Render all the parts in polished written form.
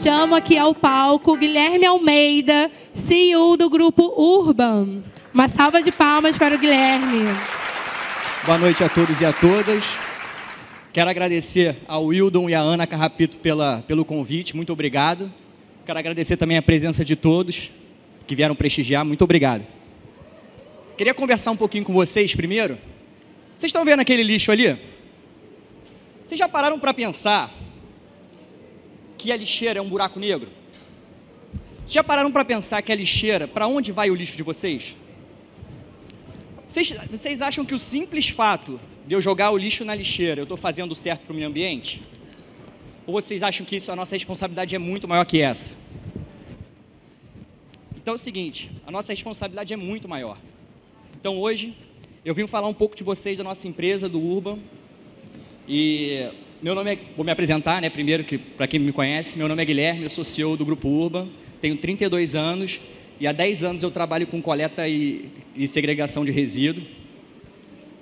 Chamo aqui ao palco Guilherme Almeida, CEO do Grupo Urban. Uma salva de palmas para o Guilherme. Boa noite a todos e a todas. Quero agradecer ao Wildon e à Ana Carrapito pelo convite, muito obrigado. Quero agradecer também a presença de todos que vieram prestigiar, muito obrigado. Queria conversar um pouquinho com vocês primeiro. Vocês estão vendo aquele lixo ali? Vocês já pararam para pensar que a lixeira é um buraco negro? Vocês já pararam para pensar que a lixeira, para onde vai o lixo de vocês? Vocês acham que o simples fato de eu jogar o lixo na lixeira, eu estou fazendo certo para o meio ambiente? Ou vocês acham que a nossa responsabilidade é muito maior que essa? Então é o seguinte, a nossa responsabilidade é muito maior. Então hoje, eu vim falar um pouco de vocês, da nossa empresa, do Urban. E meu nome é, vou me apresentar, né, primeiro, para quem me conhece, meu nome é Guilherme, eu sou CEO do Grupo Urban, tenho 32 anos e há 10 anos eu trabalho com coleta e segregação de resíduo.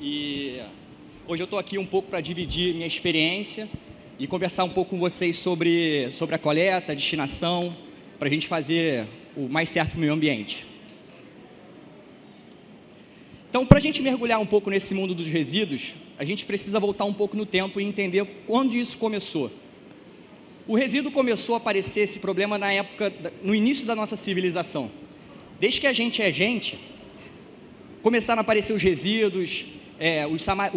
E hoje eu estou aqui um pouco para dividir minha experiência e conversar um pouco com vocês sobre a coleta, a destinação, para a gente fazer o mais certo para o meio ambiente. Então, para a gente mergulhar um pouco nesse mundo dos resíduos, a gente precisa voltar um pouco no tempo e entender quando isso começou. O resíduo começou a aparecer, esse problema, no início da nossa civilização. Desde que a gente é gente, começaram a aparecer os resíduos,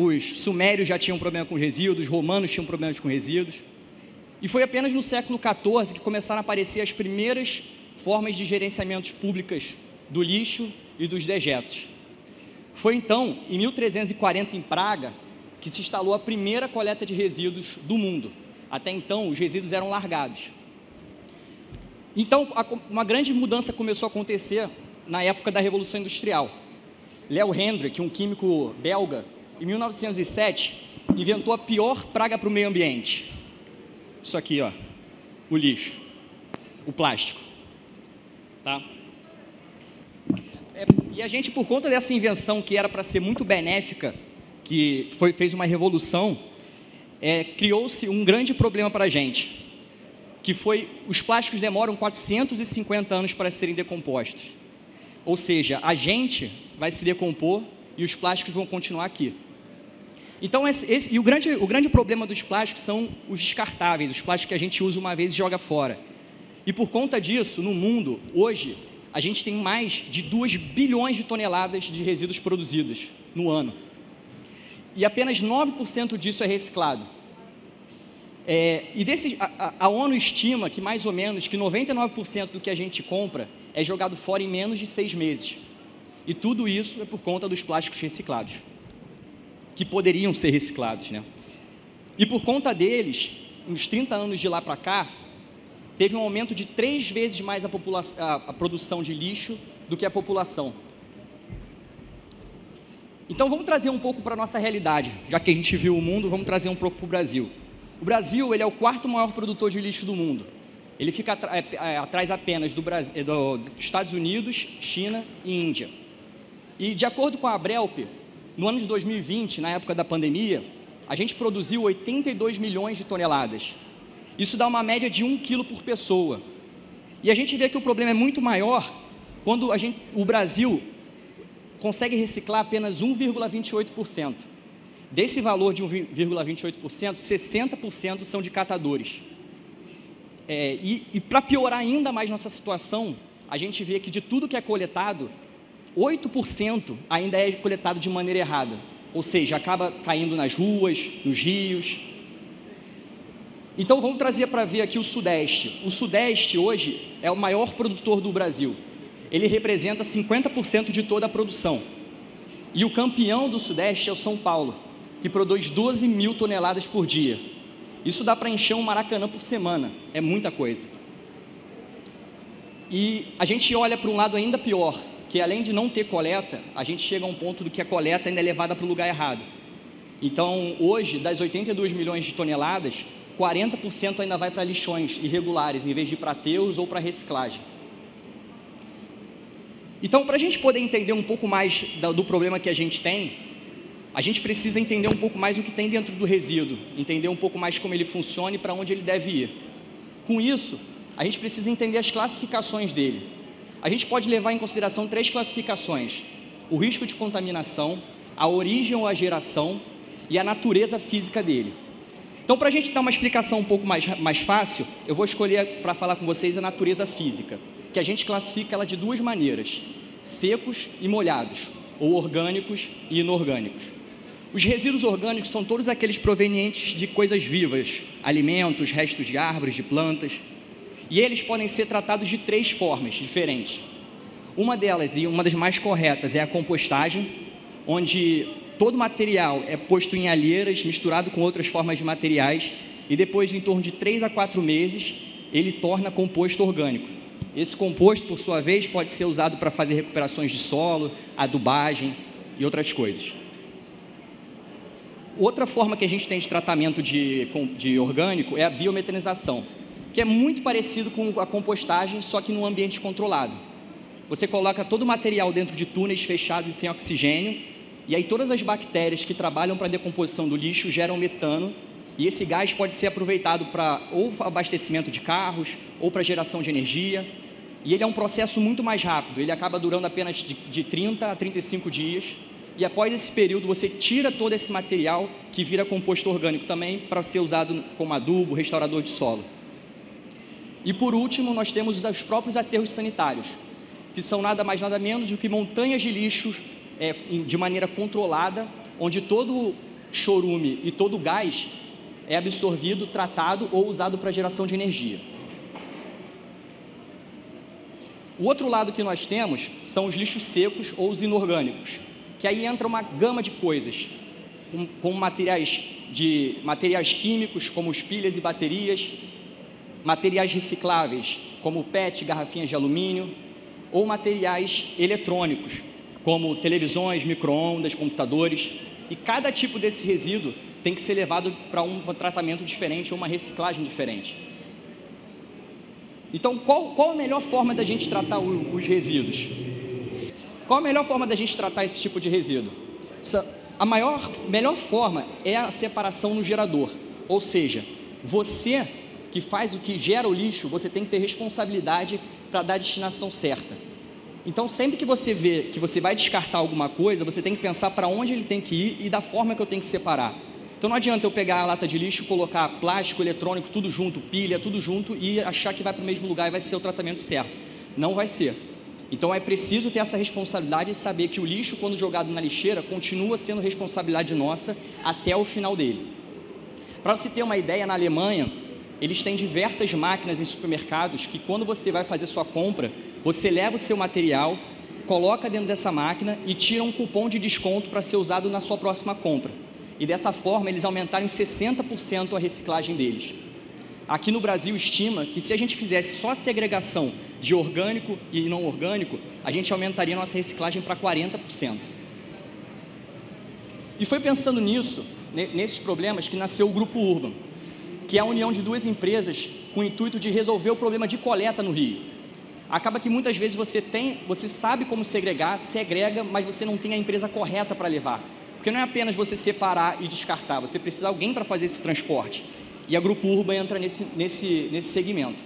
os sumérios já tinham problema com resíduos, os romanos tinham problemas com resíduos. E foi apenas no século XIV que começaram a aparecer as primeiras formas de gerenciamento públicas do lixo e dos dejetos. Foi então, em 1340, em Praga, que se instalou a primeira coleta de resíduos do mundo. Até então, os resíduos eram largados. Então, uma grande mudança começou a acontecer na época da Revolução Industrial. Leo Hendrik, um químico belga, em 1907, inventou a pior praga para o meio ambiente. Isso aqui, ó, o lixo, o plástico. Tá? E a gente, por conta dessa invenção que era para ser muito benéfica, que fez uma revolução, criou-se um grande problema para a gente, que foi, os plásticos demoram 450 anos para serem decompostos. Ou seja, a gente vai se decompor e os plásticos vão continuar aqui. Então, o grande problema dos plásticos são os descartáveis, os plásticos que a gente usa uma vez e joga fora. E por conta disso, no mundo, hoje, a gente tem mais de 2 bilhões de toneladas de resíduos produzidos no ano. E apenas 9% disso é reciclado. A ONU estima que mais ou menos que 99% do que a gente compra é jogado fora em menos de 6 meses. E tudo isso é por conta dos plásticos reciclados, que poderiam ser reciclados, né? E por conta deles, uns 30 anos de lá para cá, teve um aumento de 3 vezes mais a produção de lixo do que a população. Então, vamos trazer um pouco para a nossa realidade. Já que a gente viu o mundo, vamos trazer um pouco para o Brasil. O Brasil, ele é o 4º maior produtor de lixo do mundo. Ele fica atrás apenas dos Estados Unidos, China e Índia. E, de acordo com a Abrelp, no ano de 2020, na época da pandemia, a gente produziu 82 milhões de toneladas. Isso dá uma média de 1 quilo por pessoa. E a gente vê que o problema é muito maior quando o Brasil consegue reciclar apenas 1,28%. Desse valor de 1,28%, 60% são de catadores. E para piorar ainda mais nossa situação, a gente vê que de tudo que é coletado, 8% ainda é coletado de maneira errada. Ou seja, acaba caindo nas ruas, nos rios. Então, vamos trazer para ver aqui o Sudeste. O Sudeste, hoje, é o maior produtor do Brasil. Ele representa 50% de toda a produção. E o campeão do Sudeste é o São Paulo, que produz 12 mil toneladas por dia. Isso dá para encher um Maracanã por semana. É muita coisa. E a gente olha para um lado ainda pior, que além de não ter coleta, a gente chega a um ponto do que a coleta ainda é levada para o lugar errado. Então, hoje, das 82 milhões de toneladas, 40% ainda vai para lixões irregulares, em vez de ir para aterros ou para reciclagem. Então, para a gente poder entender um pouco mais do problema que a gente tem, a gente precisa entender um pouco mais o que tem dentro do resíduo, entender um pouco mais como ele funciona e para onde ele deve ir. Com isso, a gente precisa entender as classificações dele. A gente pode levar em consideração 3 classificações: o risco de contaminação, a origem ou a geração e a natureza física dele. Então, para a gente dar uma explicação um pouco mais fácil, eu vou escolher para falar com vocês a natureza física, que a gente classifica ela de 2 maneiras: secos e molhados, ou orgânicos e inorgânicos. Os resíduos orgânicos são todos aqueles provenientes de coisas vivas, alimentos, restos de árvores, de plantas, e eles podem ser tratados de 3 formas diferentes. Uma delas, e uma das mais corretas, é a compostagem, onde todo material é posto em alheiras, misturado com outras formas de materiais, e depois, em torno de 3 a 4 meses, ele torna composto orgânico. Esse composto, por sua vez, pode ser usado para fazer recuperações de solo, adubagem e outras coisas. Outra forma que a gente tem de tratamento de orgânico é a biometanização, que é muito parecido com a compostagem, só que num ambiente controlado. Você coloca todo o material dentro de túneis fechados e sem oxigênio, e aí todas as bactérias que trabalham para a decomposição do lixo geram metano, e esse gás pode ser aproveitado para ou abastecimento de carros, ou para geração de energia, e ele é um processo muito mais rápido, ele acaba durando apenas de 30 a 35 dias, e após esse período você tira todo esse material que vira composto orgânico também para ser usado como adubo, restaurador de solo. E por último, nós temos os próprios aterros sanitários, que são nada mais nada menos do que montanhas de lixo de maneira controlada, onde todo o chorume e todo o gás é absorvido, tratado ou usado para geração de energia. O outro lado que nós temos são os lixos secos ou os inorgânicos, que aí entra uma gama de coisas, com materiais químicos, como as pilhas e baterias, materiais recicláveis, como PET, garrafinhas de alumínio, ou materiais eletrônicos, como televisões, micro-ondas, computadores, e cada tipo desse resíduo tem que ser levado para um tratamento diferente ou uma reciclagem diferente. Então, qual a melhor forma da gente tratar os resíduos? Qual a melhor forma da gente tratar esse tipo de resíduo? A melhor forma é a separação no gerador, ou seja, você que faz o que gera o lixo, você tem que ter responsabilidade para dar a destinação certa. Então, sempre que você vê que você vai descartar alguma coisa, você tem que pensar para onde ele tem que ir e da forma que eu tenho que separar. Então, não adianta eu pegar a lata de lixo, colocar plástico, eletrônico, tudo junto, pilha, tudo junto e achar que vai para o mesmo lugar e vai ser o tratamento certo. Não vai ser. Então, é preciso ter essa responsabilidade e saber que o lixo, quando jogado na lixeira, continua sendo responsabilidade nossa até o final dele. Para você ter uma ideia, na Alemanha, eles têm diversas máquinas em supermercados que, quando você vai fazer sua compra, você leva o seu material, coloca dentro dessa máquina e tira um cupom de desconto para ser usado na sua próxima compra. E dessa forma, eles aumentaram em 60% a reciclagem deles. Aqui no Brasil, estima que se a gente fizesse só a segregação de orgânico e não orgânico, a gente aumentaria a nossa reciclagem para 40%. E foi pensando nisso, nesses problemas, que nasceu o Grupo Urban, que é a união de 2 empresas com o intuito de resolver o problema de coleta no Rio. Acaba que muitas vezes você sabe como segregar, segrega, mas você não tem a empresa correta para levar. Porque não é apenas você separar e descartar, você precisa de alguém para fazer esse transporte. E a Grupo Urban entra nesse segmento.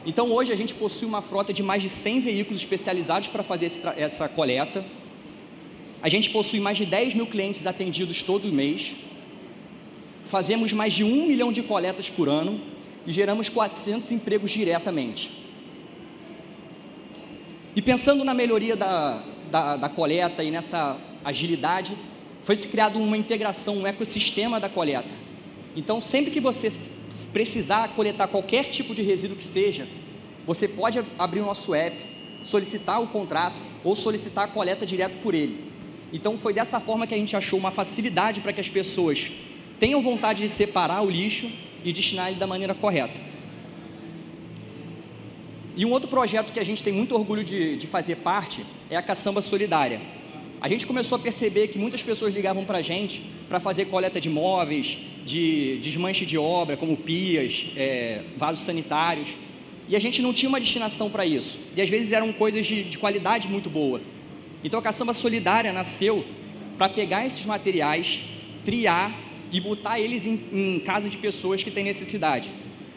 Então, hoje a gente possui uma frota de mais de 100 veículos especializados para fazer essa coleta. A gente possui mais de 10 mil clientes atendidos todo mês. Fazemos mais de 1 milhão de coletas por ano e geramos 400 empregos diretamente. E pensando na melhoria da coleta e nessa agilidade, foi-se criado uma integração, um ecossistema da coleta. Então, sempre que você precisar coletar qualquer tipo de resíduo que seja, você pode abrir o nosso app, solicitar o contrato ou solicitar a coleta direto por ele. Então, foi dessa forma que a gente achou uma facilidade para que as pessoas tenham vontade de separar o lixo e destinar ele da maneira correta. E um outro projeto que a gente tem muito orgulho de fazer parte é a Caçamba Solidária, a gente começou a perceber que muitas pessoas ligavam para a gente para fazer coleta de móveis, de desmanche de obra, como pias, vasos sanitários, e a gente não tinha uma destinação para isso. E às vezes eram coisas de qualidade muito boa. Então a Caçamba Solidária nasceu para pegar esses materiais, triar e botar eles em casa de pessoas que têm necessidade.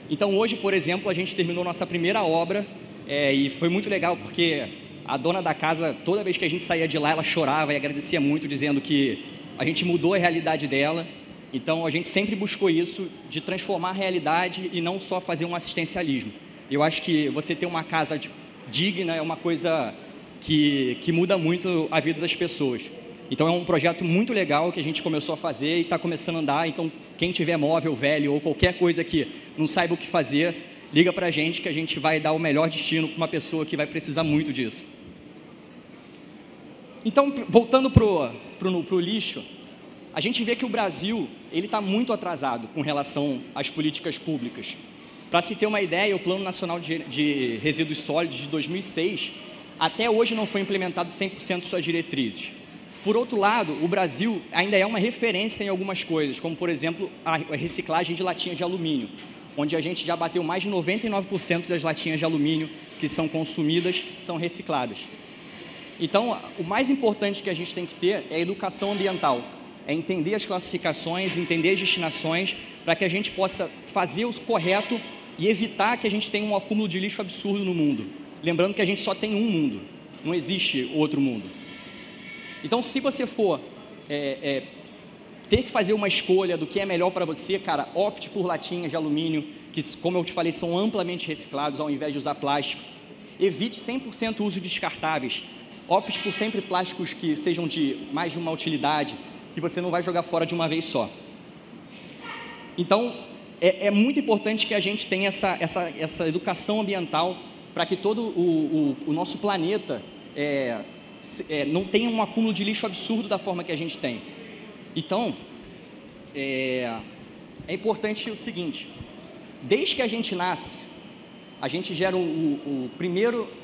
Então hoje, por exemplo, a gente terminou nossa primeira obra e foi muito legal porque a dona da casa, toda vez que a gente saía de lá, ela chorava e agradecia muito, dizendo que a gente mudou a realidade dela. Então a gente sempre buscou isso, de transformar a realidade e não só fazer um assistencialismo. Eu acho que você ter uma casa digna é uma coisa que muda muito a vida das pessoas. Então é um projeto muito legal que a gente começou a fazer e está começando a andar. Então quem tiver móvel velho ou qualquer coisa que não saiba o que fazer, liga para a gente que a gente vai dar o melhor destino para uma pessoa que vai precisar muito disso. Então, voltando para o lixo, a gente vê que o Brasil está muito atrasado com relação às políticas públicas. Para se ter uma ideia, o Plano Nacional de Resíduos Sólidos de 2006, até hoje não foi implementado 100% suas diretrizes. Por outro lado, o Brasil ainda é uma referência em algumas coisas, como, por exemplo, a reciclagem de latinhas de alumínio, onde a gente já bateu mais de 99% das latinhas de alumínio que são consumidas são recicladas. Então, o mais importante que a gente tem que ter é a educação ambiental, é entender as classificações, entender as destinações, para que a gente possa fazer o correto e evitar que a gente tenha um acúmulo de lixo absurdo no mundo. Lembrando que a gente só tem um mundo, não existe outro mundo. Então, se você for ter que fazer uma escolha do que é melhor para você, cara, opte por latinhas de alumínio, que, como eu te falei, são amplamente reciclados ao invés de usar plástico. Evite 100% o uso de descartáveis. Opte por sempre plásticos que sejam de mais de uma utilidade, que você não vai jogar fora de uma vez só. Então, é muito importante que a gente tenha essa educação ambiental para que todo o nosso planeta não tenha um acúmulo de lixo absurdo da forma que a gente tem. Então, é importante o seguinte: desde que a gente nasce, a gente gera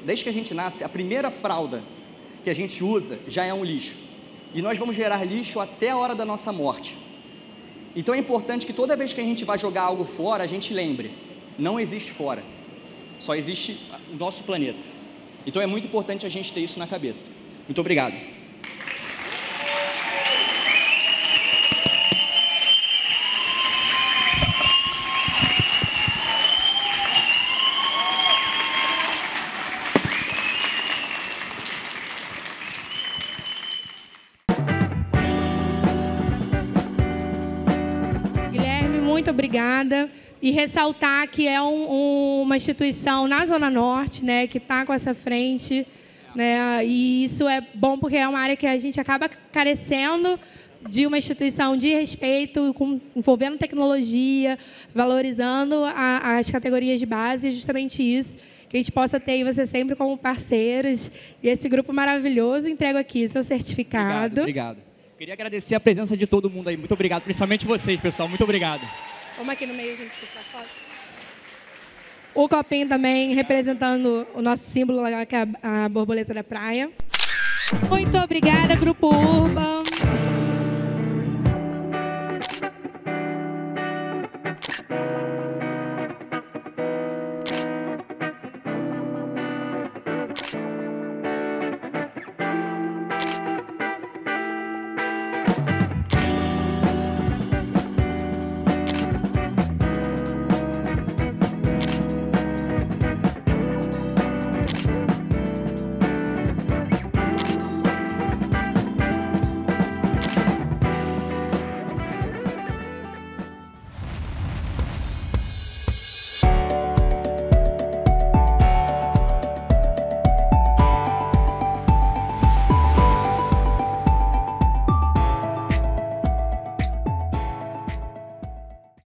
desde que a gente nasce, a primeira fralda que a gente usa já é um lixo. E nós vamos gerar lixo até a hora da nossa morte. Então é importante que toda vez que a gente vai jogar algo fora, a gente lembre, não existe fora, só existe o nosso planeta. Então é muito importante a gente ter isso na cabeça. Muito obrigado. Muito obrigada. E ressaltar que é uma instituição na Zona Norte, né, que está com essa frente, né, e isso é bom porque é uma área que a gente acaba carecendo de uma instituição de respeito, envolvendo tecnologia, valorizando as categorias de base, justamente isso, que a gente possa ter você sempre como parceiros. E esse grupo maravilhoso, entrego aqui seu certificado. Obrigado. Queria agradecer a presença de todo mundo aí. Muito obrigado, principalmente vocês, pessoal. Muito obrigado. Vamos aqui no meiozinho para vocês tirar foto. O copinho também representando o nosso símbolo, que é a borboleta da praia. Muito obrigada, Grupo Urban.